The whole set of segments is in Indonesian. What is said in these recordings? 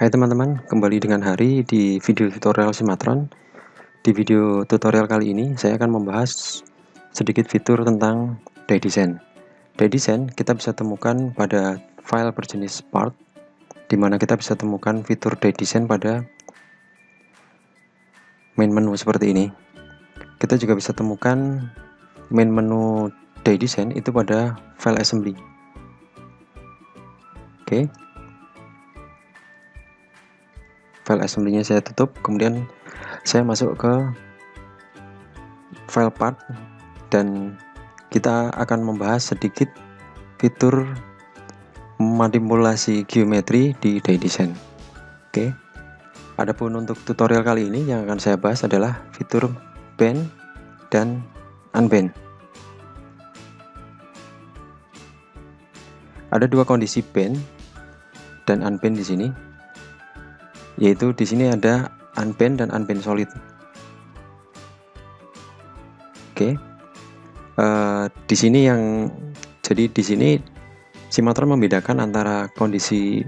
Hai teman-teman, kembali dengan Hari di video tutorial Simatron. Di video tutorial kali ini, saya akan membahas sedikit fitur tentang DieDesign. DieDesign kita bisa temukan pada file berjenis part, di mana kita bisa temukan fitur DieDesign pada main menu seperti ini. Kita juga bisa temukan main menu DieDesign itu pada file assembly. Oke. File assembly-nya saya tutup, kemudian saya masuk ke file part dan kita akan membahas sedikit fitur manipulasi geometri di DieDesign. Oke. Adapun untuk tutorial kali ini yang akan saya bahas adalah fitur bend dan unbend. Ada dua kondisi bend dan unbend di sini, yaitu di sini ada unbend dan unbend solid. Oke. Di sini di sini Simatron membedakan antara kondisi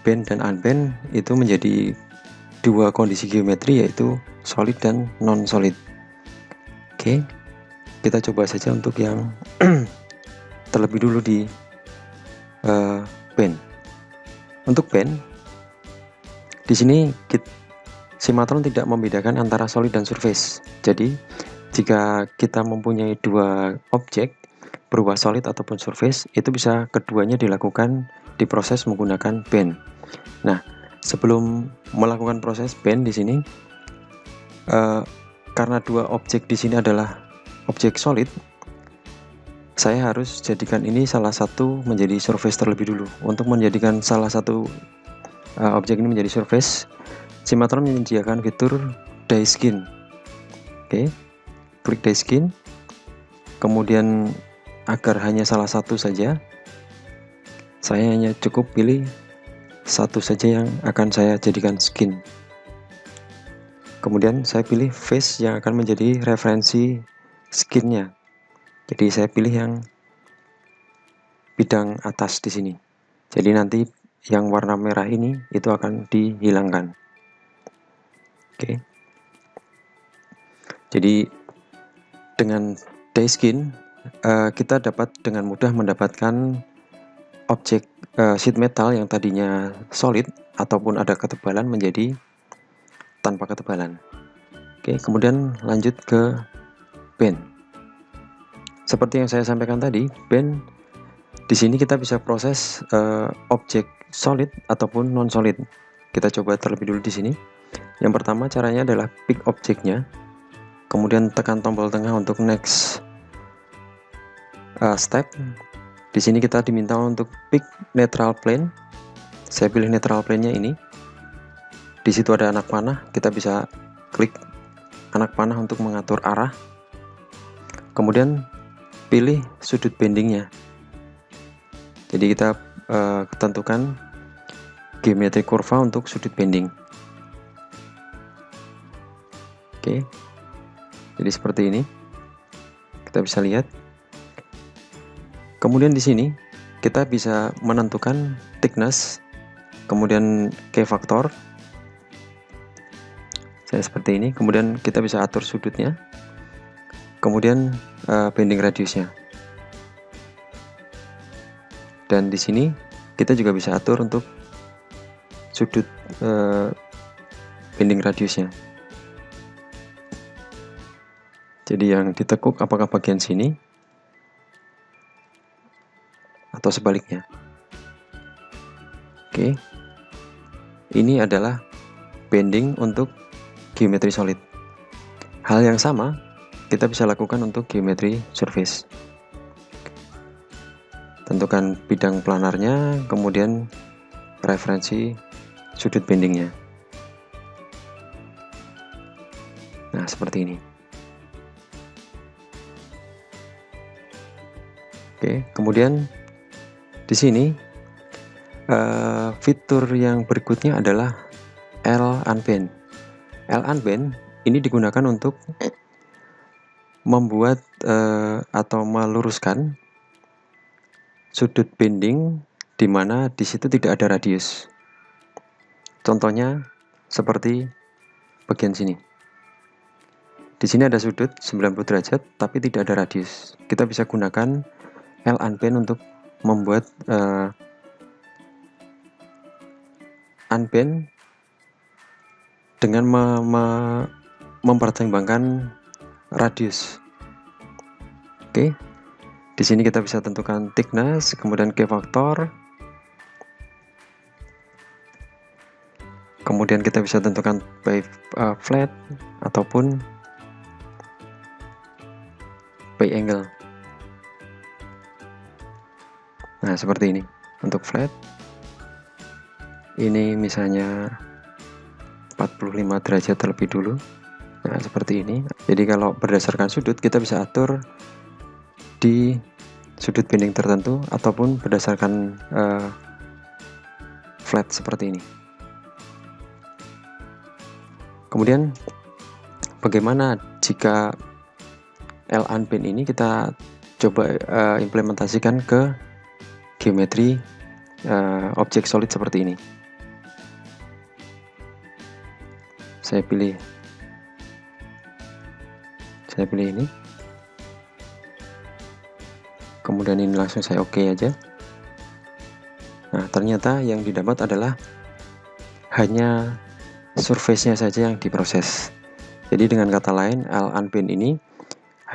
bend dan unbend itu menjadi dua kondisi geometri, yaitu solid dan non solid. Oke, kita coba saja untuk yang terlebih dulu di bend. Untuk bend di sini Simatron tidak membedakan antara solid dan surface. Jadi jika kita mempunyai dua objek berupa solid ataupun surface, itu bisa keduanya dilakukan diproses menggunakan bend. Nah, sebelum melakukan proses bend di sini, karena dua objek di sini adalah objek solid, saya harus jadikan ini salah satu menjadi surface terlebih dulu. Untuk menjadikan salah satu objek ini menjadi surface, Simatron menyediakan fitur die skin. Oke, klik die skin, kemudian agar hanya salah satu saja, saya hanya cukup pilih satu saja yang akan saya jadikan skin. Kemudian saya pilih face yang akan menjadi referensi skinnya. Jadi saya pilih yang bidang atas di sini. Jadi nanti yang warna merah ini itu akan dihilangkan. Oke. Jadi dengan die skin kita dapat dengan mudah mendapatkan objek sheet metal yang tadinya solid ataupun ada ketebalan menjadi tanpa ketebalan. Oke, kemudian lanjut ke bend. Seperti yang saya sampaikan tadi, bend di sini kita bisa proses objek solid ataupun non solid. Kita coba terlebih dulu di sini. Yang pertama caranya adalah pick objeknya, kemudian tekan tombol tengah untuk next step. Di sini kita diminta untuk pick neutral plane. Saya pilih neutral plane-nya ini. Di situ ada anak panah, kita bisa klik anak panah untuk mengatur arah. Kemudian pilih sudut bendingnya. Jadi kita tentukan geometri kurva untuk sudut bending. Oke. Jadi seperti ini. Kita bisa lihat. Kemudian di sini kita bisa menentukan thickness, kemudian key factor. Saya seperti ini. Kemudian kita bisa atur sudutnya. Kemudian bending radiusnya. Dan di sini kita juga bisa atur untuk sudut bending radiusnya. Jadi yang ditekuk apakah bagian sini atau sebaliknya. Oke. Ini adalah bending untuk geometri solid. Hal yang sama kita bisa lakukan untuk geometri surface. Tentukan bidang planarnya, kemudian referensi sudut bendingnya. Nah, seperti ini. Oke, kemudian di sini fitur yang berikutnya adalah L-unbend. L-unbend ini digunakan untuk membuat atau meluruskan sudut bending di mana di situ tidak ada radius. Contohnya seperti bagian sini. Di sini ada sudut 90 derajat tapi tidak ada radius. Kita bisa gunakan L unbend untuk membuat unbend dengan mempertimbangkan radius. Oke. Di sini kita bisa tentukan thickness, kemudian K faktor. Kemudian kita bisa tentukan by flat ataupun by angle. Nah, seperti ini. Untuk flat ini misalnya 45 derajat terlebih dulu. Nah, seperti ini. Jadi kalau berdasarkan sudut kita bisa atur di sudut bending tertentu ataupun berdasarkan flat seperti ini. Kemudian bagaimana jika L unbend ini kita coba implementasikan ke geometri objek solid seperti ini. Saya pilih ini, kemudian ini langsung saya oke aja. Nah, ternyata yang didapat adalah hanya surface-nya saja yang diproses. Jadi dengan kata lain, L unbend ini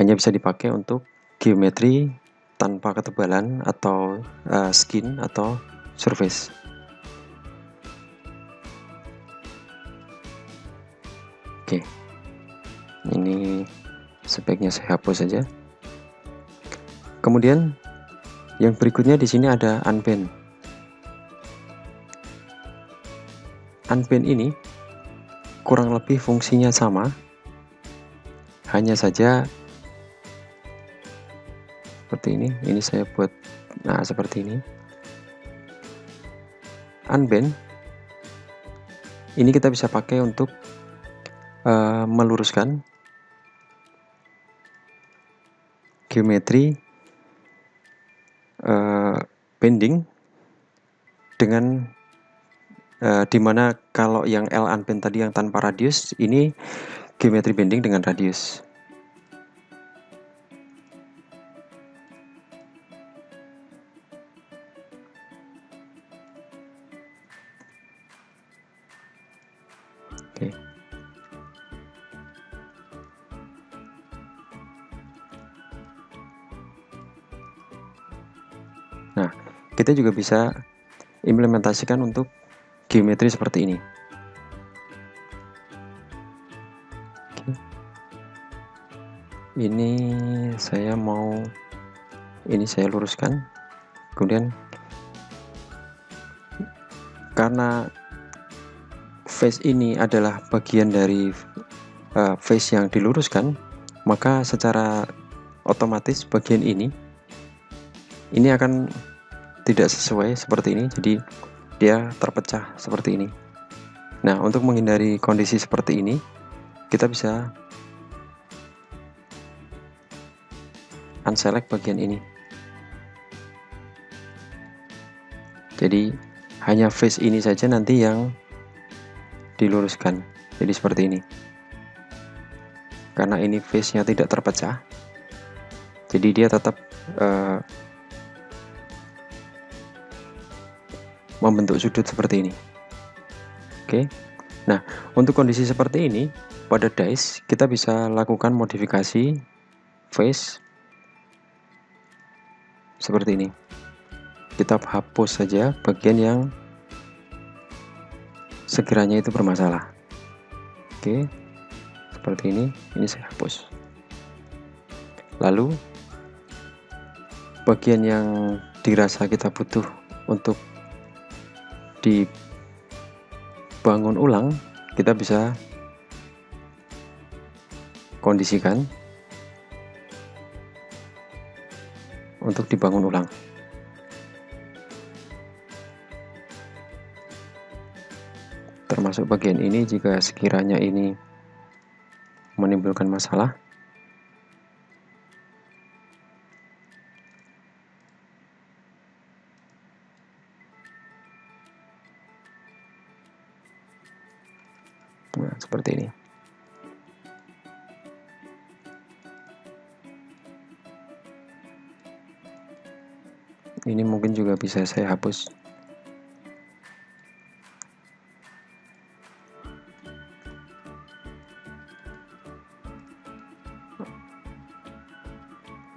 hanya bisa dipakai untuk geometri tanpa ketebalan atau skin atau surface. Oke, ini speknya saya hapus saja. Kemudian yang berikutnya di sini ada unbend. Unbend ini kurang lebih fungsinya sama, hanya saja seperti ini. Ini saya buat, nah seperti ini. Unbend ini kita bisa pakai untuk meluruskan geometri bending dengan dimana kalau yang L unbend tadi yang tanpa radius, ini geometri bending dengan radius. Oke. Nah, kita juga bisa implementasikan untuk geometri seperti ini. Oke. Ini saya luruskan. Kemudian karena face ini adalah bagian dari face yang diluruskan, maka secara otomatis bagian ini akan tidak sesuai seperti ini, jadi dia terpecah seperti ini. Nah, untuk menghindari kondisi seperti ini, kita bisa unselect bagian ini. Jadi hanya face ini saja nanti yang diluruskan. Jadi seperti ini. Karena ini face-nya tidak terpecah, jadi dia tetap membentuk sudut seperti ini. Oke. Nah, untuk kondisi seperti ini pada dice kita bisa lakukan modifikasi face seperti ini. Kita hapus saja bagian yang sekiranya itu bermasalah. Oke, seperti ini saya hapus. Lalu bagian yang dirasa kita butuh untuk dibangun ulang, kita bisa kondisikan untuk dibangun ulang. Termasuk bagian ini jika sekiranya ini menimbulkan masalah. Nah, seperti ini. Ini mungkin juga bisa saya hapus.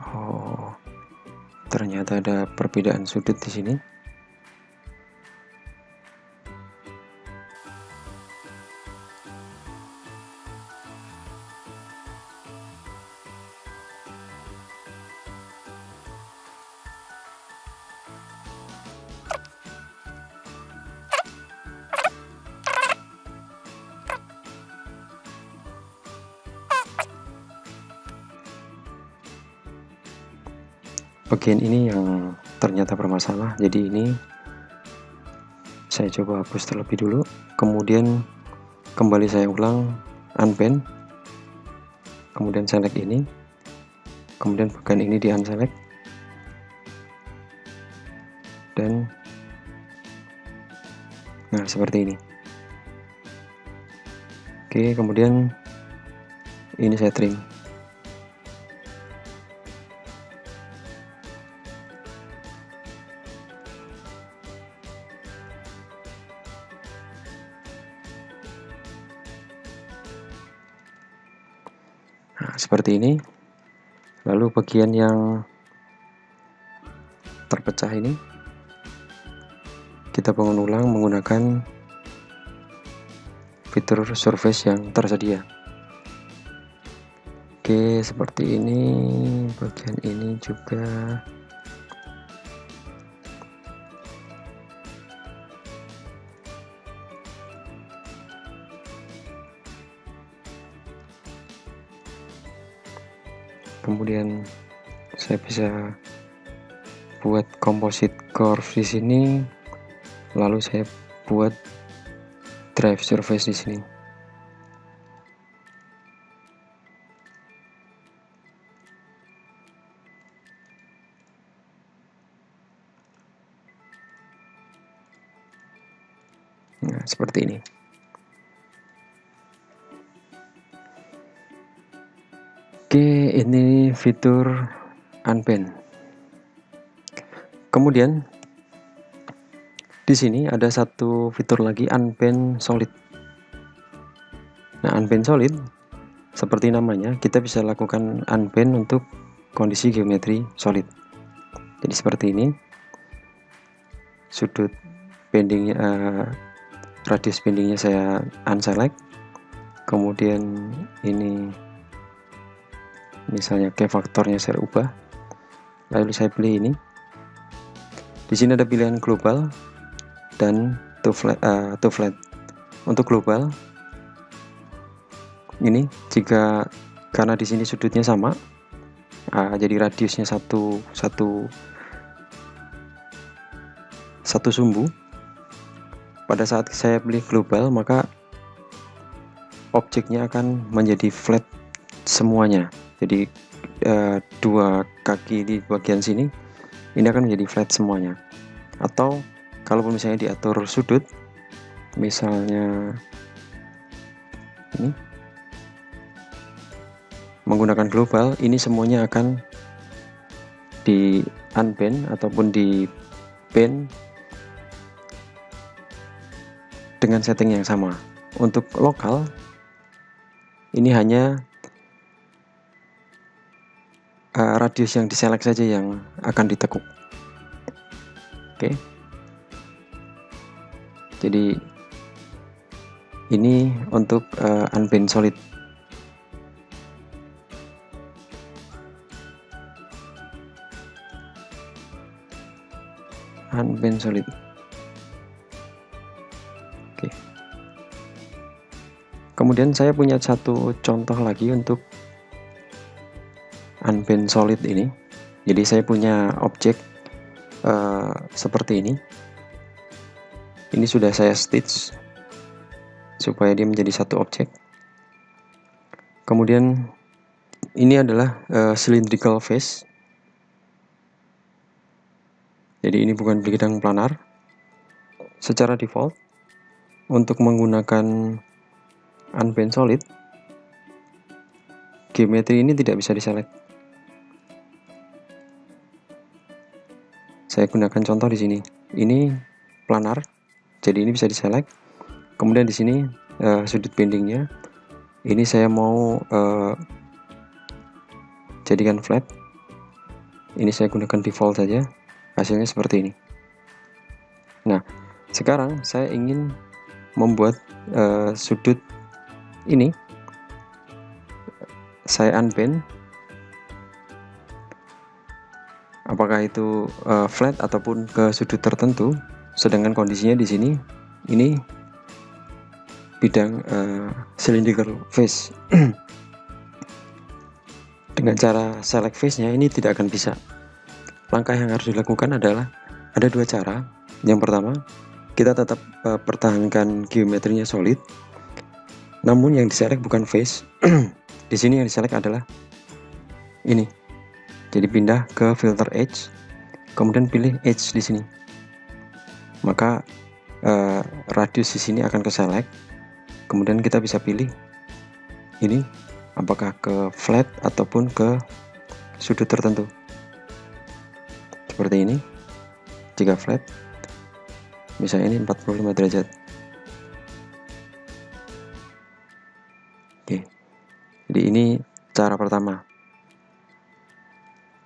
Oh, ternyata ada perbedaan sudut di sini. Bagian ini yang ternyata bermasalah, jadi ini saya coba hapus terlebih dulu, kemudian kembali saya ulang unband, kemudian select ini, kemudian bagian ini di unselect, dan nah seperti ini. Oke, kemudian ini saya trim. Nah, seperti ini. Lalu bagian yang terpecah ini kita bangun ulang menggunakan fitur surface yang tersedia. Oke, seperti ini. Bagian ini juga. Kemudian saya bisa buat composite curve di sini, lalu saya buat drive surface di sini. Nah, seperti ini. Oke, ini fitur unband. Kemudian di sini ada satu fitur lagi, unband solid. Nah, unband solid seperti namanya, kita bisa lakukan unband untuk kondisi geometri solid. Jadi seperti ini. Sudut bendingnya, radius bendingnya saya unselect. Kemudian ini misalnya K faktornya saya ubah, lalu saya pilih ini. Di sini ada pilihan global dan to flat. Untuk global ini karena di sini sudutnya sama, jadi radiusnya satu sumbu. Pada saat saya pilih global, maka objeknya akan menjadi flat semuanya. Jadi dua kaki di bagian sini ini akan menjadi flat semuanya. Atau kalaupun misalnya diatur sudut, misalnya ini menggunakan global, ini semuanya akan di unband ataupun di band dengan setting yang sama. Untuk lokal ini hanya radius yang diselect saja yang akan ditekuk. Oke. Jadi ini untuk unband solid. Unband solid. Oke. Kemudian saya punya satu contoh lagi untuk unband solid ini. Jadi saya punya objek seperti ini. Ini sudah saya stitch supaya dia menjadi satu objek. Kemudian ini adalah cylindrical face. Jadi ini bukan bidang planar. Secara default untuk menggunakan unbend solid, geometri ini tidak bisa diselect. Saya gunakan contoh di sini. Ini planar, jadi ini bisa diselect. Kemudian di sini sudut bendingnya, ini saya mau jadikan flat. Ini saya gunakan default saja. Hasilnya seperti ini. Nah, sekarang saya ingin membuat sudut ini. Saya unbend. Apakah itu flat ataupun ke sudut tertentu, sedangkan kondisinya di sini ini bidang cylindrical face. Dengan cara select face-nya ini tidak akan bisa. Langkah yang harus dilakukan adalah ada dua cara. Yang pertama, kita tetap pertahankan geometrinya solid, namun yang diselect bukan face. Di sini yang diselect adalah ini. Jadi pindah ke filter edge, kemudian pilih edge di sini. Maka radius di sini akan ke select. Kemudian kita bisa pilih ini apakah ke flat ataupun ke sudut tertentu. Seperti ini. Jika flat, misalnya ini 45 derajat. Oke. Jadi ini cara pertama,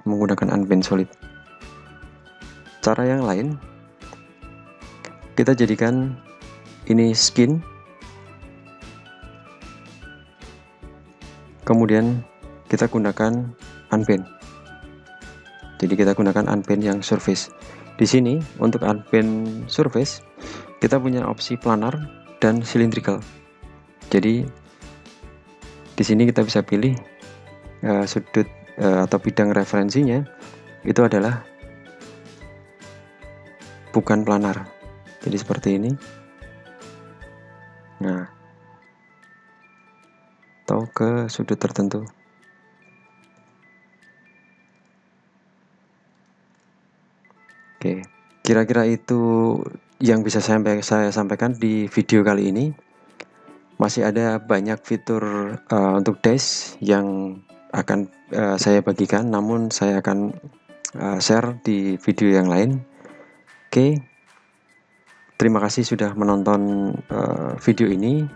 menggunakan unbend solid. Cara yang lain, kita jadikan ini skin, kemudian kita gunakan unbend. Jadi kita gunakan unbend yang surface. Di sini untuk unbend surface kita punya opsi planar dan cylindrical. Jadi di sini kita bisa pilih sudut atau bidang referensinya itu adalah bukan planar. Jadi seperti ini. Nah, atau ke sudut tertentu. Oke, kira-kira itu yang bisa saya sampaikan di video kali ini. Masih ada banyak fitur untuk dash yang akan saya bagikan, namun saya akan share di video yang lain. Oke, terima kasih sudah menonton video ini.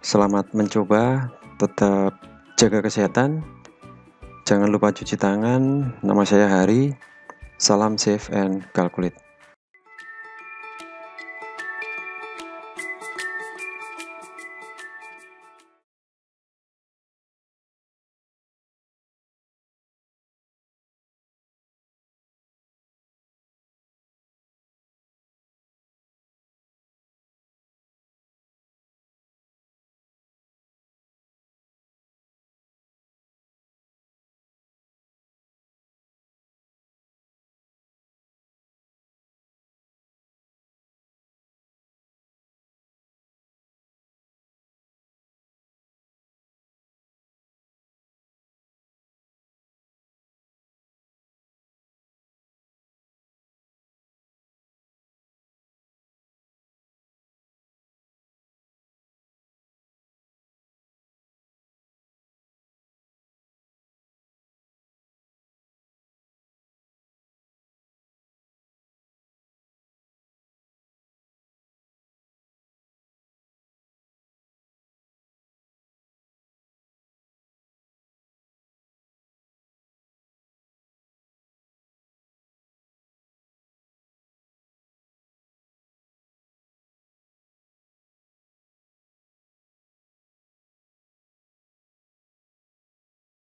Selamat mencoba, tetap jaga kesehatan, jangan lupa cuci tangan. Nama saya Hari, salam safe and calculate.